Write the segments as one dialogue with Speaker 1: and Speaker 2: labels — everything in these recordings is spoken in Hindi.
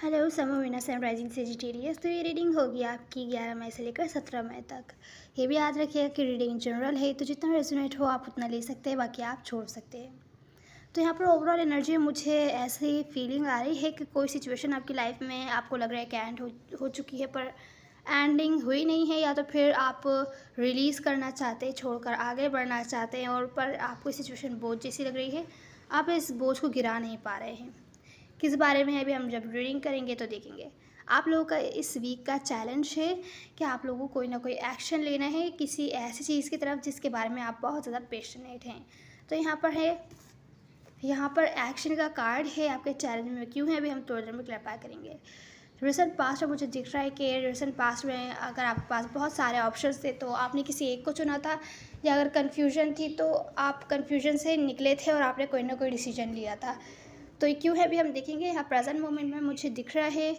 Speaker 1: Hello समोविना sunrising Sagittarius. तो ये रीडिंग होगी आपकी 11 मई से लेकर 17 मई तक। ये भी याद रखिएगा कि रीडिंग जनरल है, तो जितना रेजोनेट हो आप उतना ले सकते हैं, बाकी आप छोड़ सकते हैं। तो यहाँ पर ओवरऑल एनर्जी मुझे ऐसी फीलिंग आ रही है कि कोई सिचुएशन आपकी लाइफ में आपको लग रहा है कि एंड हो चुकी है, पर एंडिंग हुई नहीं है, या तो फिर आप रिलीज़ करना चाहते हैं, छोड़कर आगे बढ़ना चाहते हैं, और पर आपको सिचुएशन बोझ जैसी लग रही है। आप इस बोझ को गिरा नहीं पा रहे हैं। किस बारे में अभी हम जब रीडिंग करेंगे तो देखेंगे। आप लोगों का इस वीक का चैलेंज है कि आप लोगों को कोई ना कोई एक्शन लेना है किसी ऐसी चीज़ की तरफ जिसके बारे में आप बहुत ज़्यादा पैशनेट हैं। तो यहाँ पर एक्शन का कार्ड है आपके चैलेंज में। क्यों है अभी हम थोड़ी देर में क्लैरिफाई करेंगे। रिसेंट पास्ट में मुझे दिख रहा है कि रिसेंट पास्ट में अगर आपके पास बहुत सारे ऑप्शंस थे तो आपने किसी एक को चुना था, या अगर कन्फ्यूजन थी तो आप कन्फ्यूजन से निकले थे और आपने कोई ना कोई डिसीजन लिया था। तो ये क्यों है अभी हम देखेंगे। यहाँ प्रेजेंट मोमेंट में मुझे दिख रहा है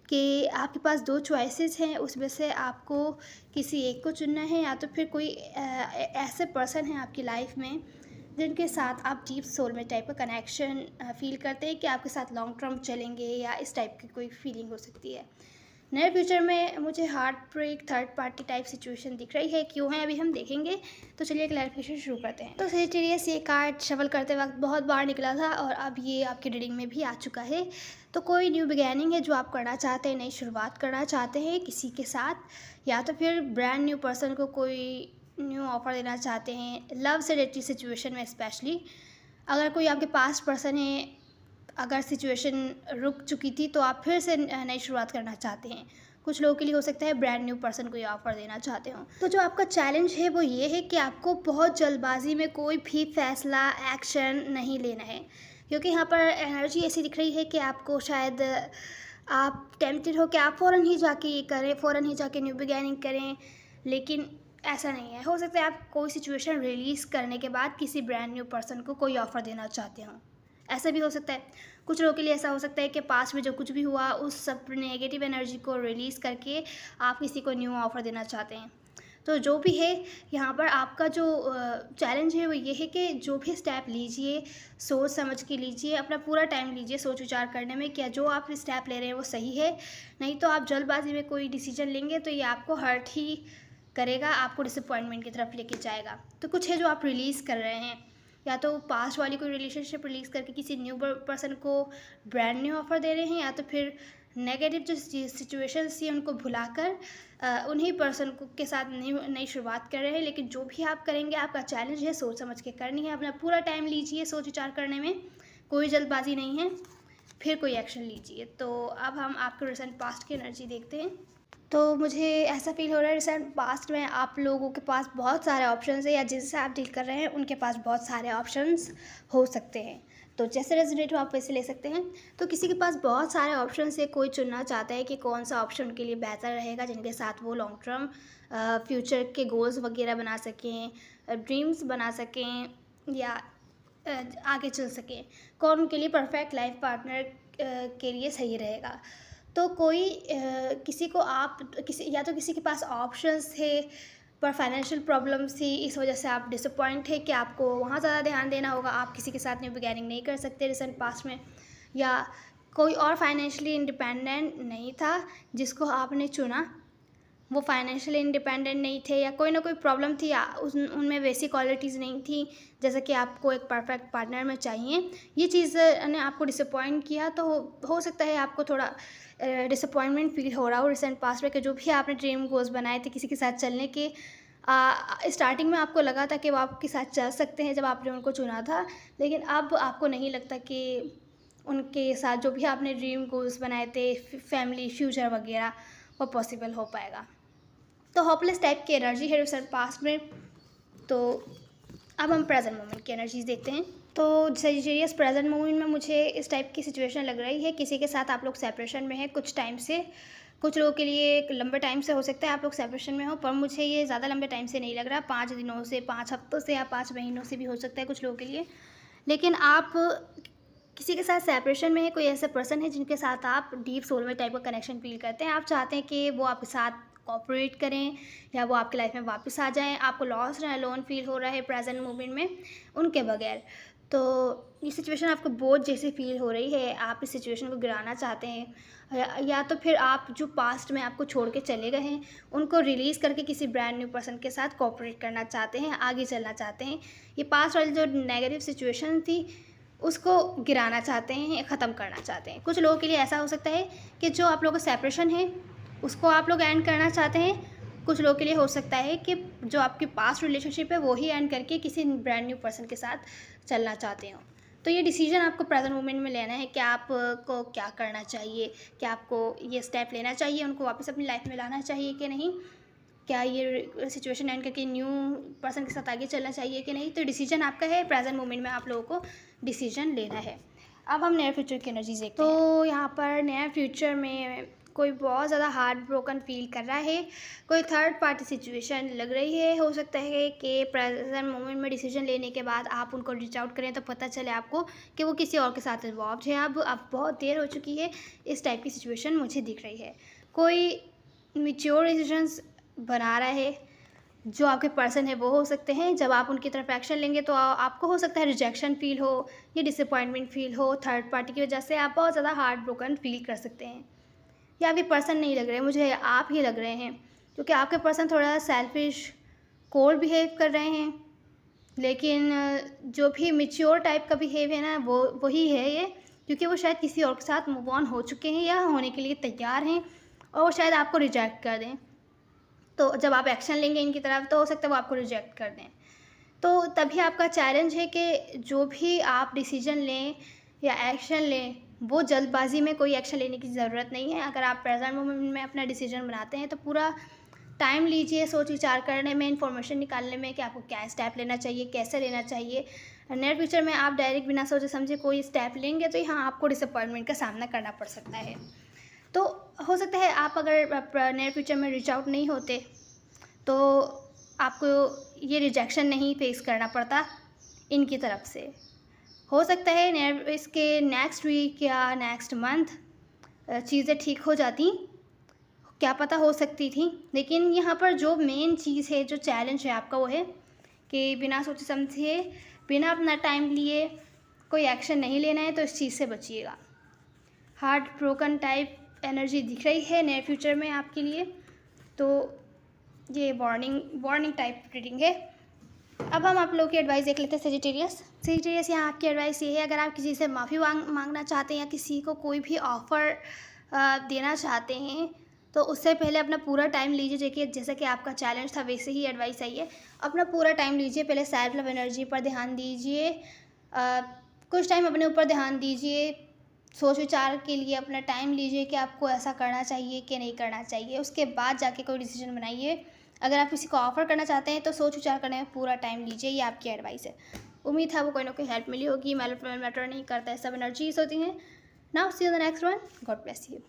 Speaker 1: कि आपके पास दो चॉइसेस हैं, उसमें से आपको किसी एक को चुनना है, या तो फिर कोई ऐसे पर्सन है आपकी लाइफ में जिनके साथ आप डीप सोलमेट टाइप का कनेक्शन फील करते हैं कि आपके साथ लॉन्ग टर्म चलेंगे, या इस टाइप की कोई फीलिंग हो सकती है। नए फ्यूचर में मुझे heart break third party type situation दिख रही है। क्यों है अभी हम देखेंगे। तो चलिए क्लैरिफिकेशन शुरू करते हैं। तो सेजिटेरियस ये कार्ड शफल करते वक्त बहुत बार निकला था और अब ये आपकी रीडिंग में भी आ चुका है। तो कोई न्यू बिगैनिंग है जो आप करना चाहते हैं, नई शुरुआत करना चाहते हैं किसी के साथ, या तो फिर ब्रांड न्यू पर्सन को कोई न्यू ऑफर देना चाहते हैं लव से रिलेटेड सिचुएशन में। स्पेशली अगर कोई आपके पास पर्सन है, अगर सिचुएशन रुक चुकी थी तो आप फिर से नई शुरुआत करना चाहते हैं। कुछ लोगों के लिए हो सकता है ब्रांड न्यू पर्सन को ये ऑफ़र देना चाहते हो। तो जो आपका चैलेंज है वो ये है कि आपको बहुत जल्दबाजी में कोई भी फैसला एक्शन नहीं लेना है, क्योंकि यहाँ पर एनर्जी ऐसी दिख रही है कि आपको शायद आप टेम्प्टेड हो कि आप फ़ौरन ही जाके ये करें, फ़ौरन ही जाके न्यू बिगैनिंग करें, लेकिन ऐसा नहीं है। हो सकता है आप कोई सिचुएशन रिलीज़ करने के बाद किसी ब्रांड न्यू पर्सन को कोई ऑफ़र देना चाहते हो। ऐसा भी हो सकता है। कुछ लोगों के लिए ऐसा हो सकता है कि पास्ट में जो कुछ भी हुआ उस सब नेगेटिव एनर्जी को रिलीज़ करके आप किसी को न्यू ऑफ़र देना चाहते हैं। तो जो भी है, यहाँ पर आपका जो चैलेंज है वो ये है कि जो भी स्टेप लीजिए सोच समझ के लीजिए, अपना पूरा टाइम लीजिए सोच विचार करने में क्या जो आप स्टेप ले रहे हैं वो सही है। नहीं तो आप जल्दबाजी में कोई डिसीजन लेंगे तो ये आपको हर्ट ही करेगा, आपको डिसअपॉइंटमेंट की तरफ लेके जाएगा। तो कुछ है जो आप रिलीज़ कर रहे हैं, या तो पास्ट वाली कोई रिलेशनशिप रिलीज़ करके किसी न्यू पर्सन को ब्रांड न्यू ऑफ़र दे रहे हैं, या तो फिर नेगेटिव जो सिचुएशंस थी उनको भुलाकर उन्हीं पर्सन को के साथ नई शुरुआत कर रहे हैं। लेकिन जो भी आप करेंगे आपका चैलेंज है सोच समझ के करनी है। अपना पूरा टाइम लीजिए सोच विचार करने में, कोई जल्दबाजी नहीं है, फिर कोई एक्शन लीजिए। तो अब हम आपके रिसेंट पास्ट की एनर्जी देखते हैं। तो मुझे ऐसा फील हो रहा है रिसेंट पास्ट में आप लोगों के पास बहुत सारे ऑप्शंस हैं, या जिनसे आप डील कर रहे हैं उनके पास बहुत सारे ऑप्शंस हो सकते हैं। तो जैसे रेजोनेट हो आप वैसे ले सकते हैं। तो किसी के पास बहुत सारे ऑप्शंस है, कोई चुनना चाहता है कि कौन सा ऑप्शन उनके लिए बेहतर रहेगा, जिनके साथ वो लॉन्ग टर्म फ्यूचर के गोल्स वगैरह बना सकें, ड्रीम्स बना सकें, या आगे चल सकें। कौन उनके लिए परफेक्ट लाइफ पार्टनर के लिए सही रहेगा। तो कोई किसी को आप किसी या तो किसी के पास ऑप्शंस थे पर फाइनेंशियल प्रॉब्लम्स थी, इस वजह से आप डिसअपॉइंट थे कि आपको वहाँ ज़्यादा ध्यान देना होगा, आप किसी के साथ न्यू बिगैनिंग नहीं कर सकते रिसेंट पास्ट में। या कोई और फाइनेंशियली इंडिपेंडेंट नहीं था जिसको आपने चुना, वो फाइनेंशियली इंडिपेंडेंट नहीं थे, या कोई ना कोई प्रॉब्लम थी, या उनमें वैसी क्वालिटीज़ नहीं थी जैसा कि आपको एक परफेक्ट पार्टनर में चाहिए। ये चीज़ ने आपको डिसअपॉइंट किया, तो हो सकता है आपको थोड़ा डिसअपॉइंटमेंट फील हो रहा हो रिसेंट पास्ट में कि जो भी आपने ड्रीम गोल्स बनाए थे किसी के साथ चलने के, स्टार्टिंग में आपको लगा था कि वो आपके साथ चल सकते हैं जब आपने उनको चुना था, लेकिन अब आपको नहीं लगता कि उनके साथ जो भी आपने ड्रीम गोल्स बनाए थे फैमिली फ्यूचर वगैरह वो पॉसिबल हो पाएगा। तो होपलेस टाइप की एनर्जी है रिसेंट पास्ट में। तो अब हम प्रेजेंट मोमेंट की एनर्जीज देखते हैं। तो सजिटेरियस प्रेजेंट मोमेंट में मुझे इस टाइप की सिचुएशन लग रही है, किसी के साथ आप लोग सेपरेशन में हैं कुछ टाइम से। कुछ लोगों के लिए एक लंबे टाइम से हो सकता है आप लोग सेपरेशन में हो, पर मुझे ये ज़्यादा लंबे टाइम से नहीं लग रहा, 5 दिनों से 5 हफ्तों से या 5 महीनों से भी हो सकता है कुछ लोगों के लिए। लेकिन आप किसी के साथ सेपरेशन में है, कोई ऐसा पर्सन है जिनके साथ आप डीप सोलमेट टाइप का कनेक्शन फील करते हैं। आप चाहते हैं कि वो आपके साथ कोऑपरेट करें, या वो आपकी लाइफ में वापस आ जाएं। आपको लॉस्ट एंड अलोन फील हो रहा है प्रेजेंट मोमेंट में उनके बगैर। तो ये सिचुएशन आपको बोझ जैसी फ़ील हो रही है, आप इस सिचुएशन को गिराना चाहते हैं, या तो फिर आप जो पास्ट में आपको छोड़ के चले गए हैं, उनको रिलीज़ करके किसी ब्रांड न्यू पर्सन के साथ कोऑपरेट करना चाहते हैं, आगे चलना चाहते हैं। ये पास्ट वाली जो नेगेटिव सिचुएशन थी, उसको गिराना चाहते हैं, ख़त्म करना चाहते हैं। कुछ लोगों के लिए ऐसा हो सकता है कि जो आप लोगों का सेपरेशन है, उसको आप लोग एंड करना चाहते हैं। कुछ लोगों के लिए हो सकता है कि जो आपकी पास्ट रिलेशनशिप है, वो ही एंड करके किसी ब्रांड न्यू पर्सन के साथ चलना चाहते हो। तो ये डिसीजन आपको प्रेजेंट मोमेंट में लेना है कि आपको क्या करना चाहिए, क्या आपको ये स्टेप लेना चाहिए, उनको वापस अपनी लाइफ में लाना चाहिए कि नहीं, क्या ये सिचुएशन एंड करके न्यू पर्सन के साथ आगे चलना चाहिए कि नहीं। तो डिसीजन आपका है, प्रेजेंट मोमेंट में आप लोगों को डिसीजन लेना है। अब हम नियर फ्यूचर की एनर्जीज देखते हैं। तो यहाँ पर नियर फ्यूचर में कोई बहुत ज़्यादा हार्ट ब्रोकन फील कर रहा है, कोई थर्ड पार्टी सिचुएशन लग रही है। हो सकता है कि प्रेजेंट मोमेंट में डिसीजन लेने के बाद आप उनको रीच आउट करें तो पता चले आपको कि वो किसी और के साथ इन्वॉल्व है। अब बहुत देर हो चुकी है, इस टाइप की सिचुएशन मुझे दिख रही है। कोई मैच्योर डिसीजंस बना रहा है, जो आपके पर्सन है वो हो सकते हैं। जब आप उनकी तरफ एक्शन लेंगे तो आपको हो सकता है रिजेक्शन फील हो या डिसअपॉइंटमेंट फील हो। थर्ड पार्टी की वजह से आप बहुत ज़्यादा हार्ट ब्रोकन फील कर सकते हैं, या आपके पर्सन नहीं लग रहे हैं, मुझे आप ही लग रहे हैं, क्योंकि आपके पर्सन थोड़ा सेल्फिश कोल्ड बिहेव कर रहे हैं। लेकिन जो भी मैच्योर टाइप का बिहेव है ना, वो वही है ये, क्योंकि वो शायद किसी और के साथ मूव ऑन हो चुके हैं या होने के लिए तैयार हैं, और वो शायद आपको रिजेक्ट कर दें। तो जब आप एक्शन लेंगे इनकी तरफ तो हो सकता है वो आपको रिजेक्ट कर दें। तो तभी आपका चैलेंज है कि जो भी आप डिसीजन लें या एक्शन लें, वो जल्दबाजी में कोई एक्शन लेने की ज़रूरत नहीं है। अगर आप प्रेजेंट मोमेंट में अपना डिसीजन बनाते हैं तो पूरा टाइम लीजिए सोच विचार करने में, इन्फॉर्मेशन निकालने में कि आपको क्या स्टेप लेना चाहिए, कैसे लेना चाहिए। नियर फ्यूचर में आप डायरेक्ट बिना सोचे समझे कोई स्टेप लेंगे तो यहाँ आपको डिसअपॉइंटमेंट का सामना करना पड़ सकता है। तो हो सकता है आप अगर नियर फ्यूचर में रीच आउट नहीं होते तो आपको ये रिजेक्शन नहीं फेस करना पड़ता इनकी तरफ से। हो सकता है इसके नेक्स्ट वीक या नेक्स्ट मंथ चीज़ें ठीक हो जाती, क्या पता हो सकती थी। लेकिन यहाँ पर जो मेन चीज़ है, जो चैलेंज है आपका, वो है कि बिना सोचे समझे, बिना अपना टाइम लिए कोई एक्शन नहीं लेना है, तो इस चीज़ से बचिएगा। हार्ट ब्रोकन टाइप एनर्जी दिख रही है नियर फ्यूचर में आपके लिए, तो ये वार्निंग टाइप रीडिंग है। अब हम आप लोगों की एडवाइस देख लेते हैं। सेजिटेरियस यहाँ आपकी एडवाइस ये है, अगर आप किसी से माफ़ी मांगना चाहते हैं या किसी को कोई भी ऑफ़र देना चाहते हैं तो उससे पहले अपना पूरा टाइम लीजिए। जैसा कि आपका चैलेंज था वैसे ही एडवाइस आई है, अपना पूरा टाइम लीजिए। पहले सेल्फ लव एनर्जी पर ध्यान दीजिए, कुछ टाइम अपने ऊपर ध्यान दीजिए, सोच विचार के लिए अपना टाइम लीजिए कि आपको ऐसा करना चाहिए कि नहीं करना चाहिए। उसके बाद जाके कोई डिसीजन बनाइए। अगर आप किसी को ऑफ़र करना चाहते हैं तो सोच विचार करने में पूरा टाइम लीजिए, ये आपकी एडवाइस है। उम्मीद है वो कोई ना कोई हेल्प मिली होगी। मैटर नहीं करता है, सब एनर्जीज होती हैं। Now see you the next one. God bless you.